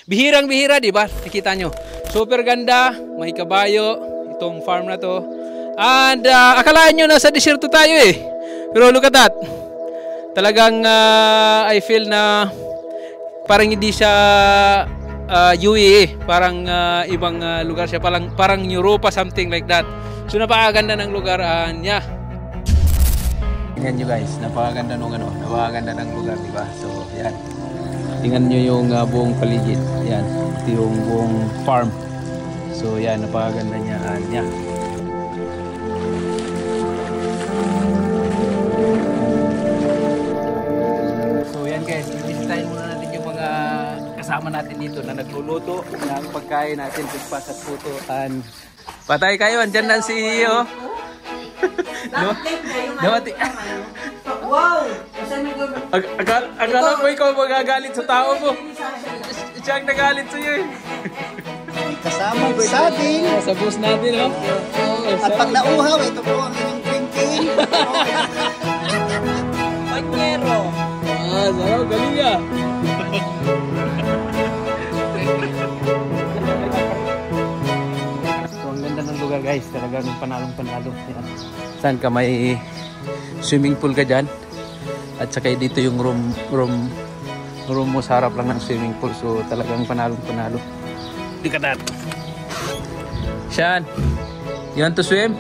Bihirang-bihira, di ba? Nakita nyo. Super ganda, may kabayo, itong farm na to. And akalaan nyo nasa desierto tayo eh. Pero look at that. Talagang I feel na parang hindi siya UAE, parang ibang lugar siya, parang Europa, something like that. So napakaganda ng lugar niya. Tingnan nyo guys, napakaganda ng lugar, di ba? So yan. Tingnan nyo yung buong paligid. Yan, ito yung buong farm. So yan, napakaganda niya. So yan guys, i-visitahin muna natin yung mga kasama natin dito na nagluluto ng pagkain natin, breakfast at puto. Patay kayo, andyan na si CEO. Wow! Akala ko ikaw magagalit sa tao mo. Siya ang nagalit sa'yo eh. Kasama sa atin. Sa boss natin, no? At pag nauhaw, ito po ang inyong drinking. Panyero. Sarap, galing ka. So, ang ganda ng lugar guys. Talagang panalong-panalo. Saan ka may swimming pool ka dyan? At saka dito yung room mo sa harap lang ng swimming pool. So talagang panalong-panalo. Look at that. Shan, you want to swim?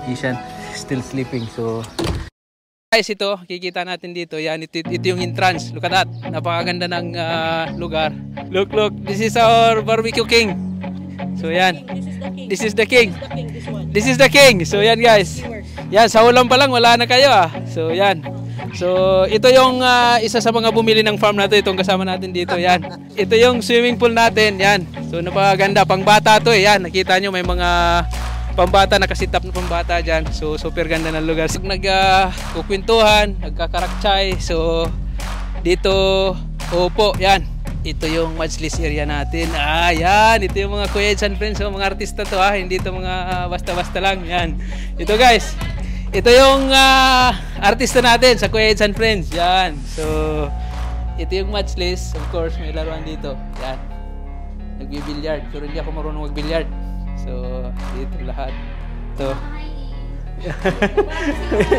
Ishan, still sleeping. So guys, ito, kikita natin dito. Yan, ito yung entrance. Look at that. Napakaganda ng lugar. Look. This is our barbecue king. So yan. This is the king. This is the king. So yan guys. Yan, sa ulam pa lang wala na kayo ah. So yan. So ito yung isa sa mga bumili ng farm na to, itong kasama natin dito. Yan. Ito yung swimming pool natin. Yan. So napakaganda, pangbata to eh. Yan, nakita nyo may mga pambata, nakasitap na pambata dyan. So super ganda ng lugar. Nagkukwentuhan, nagkakarakchay. So dito, opo, yan. Ito yung majlis area natin. Yan. Ito yung mga Kuya Eds and Friends. So, mga artista to ha. Hindi to mga basta-basta lang. Yan. Ito guys. Ito yung artista natin sa Kuya Eds and Friends. Yan. So, ito yung majlis. Of course, may laruan dito. Yan. Nagbibilyard. Pero hindi ako marunong magbilyard. So, dito lahat. Ito.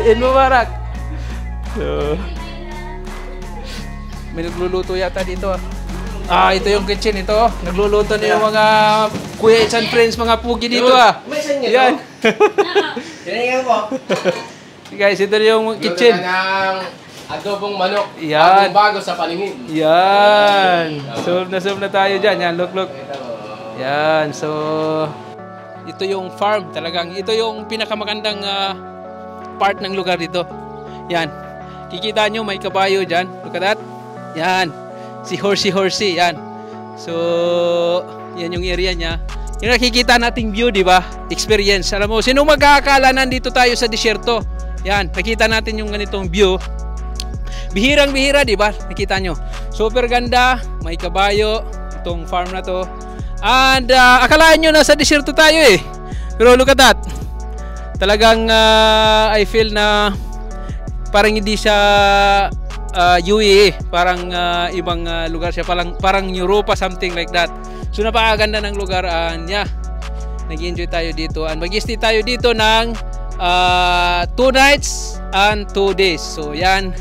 In Mubarak. So, may nagluluto yata dito ah. Ito yung kitchen ito. Nagluluto na yung mga Kuya Eds and Friends, mga pugi dito ah. Yan. Guys, ito na yung kitchen. Adobong manok. Yan. Bago sa paningin. Yan. Serve na tayo dyan. Yan, look. Yan. So, ito yung farm. Talagang, ito yung pinakamagandang part ng lugar dito. Yan. Kikita nyo, may kabayo dyan. Look at that. Yan. Si horsey, yan. So, yan yung area niya. Yung nakikita nating view, di ba? Experience. Alam mo, sino magkakala nandito tayo sa desierto? Yan, nakita natin yung ganitong view. Bihirang-bihira, di ba? Nakita nyo. Super ganda, may kabayo, itong farm na to. And akalaan nyo nasa desierto tayo eh. Pero look at that. Talagang I feel na parang hindi siya UAE, parang ibang lugar siya, parang Europa, something like that. So napakaganda ng lugar niya. Nag-enjoy tayo dito and mag-stay tayo dito ng 2 nights and 2 days. So yan.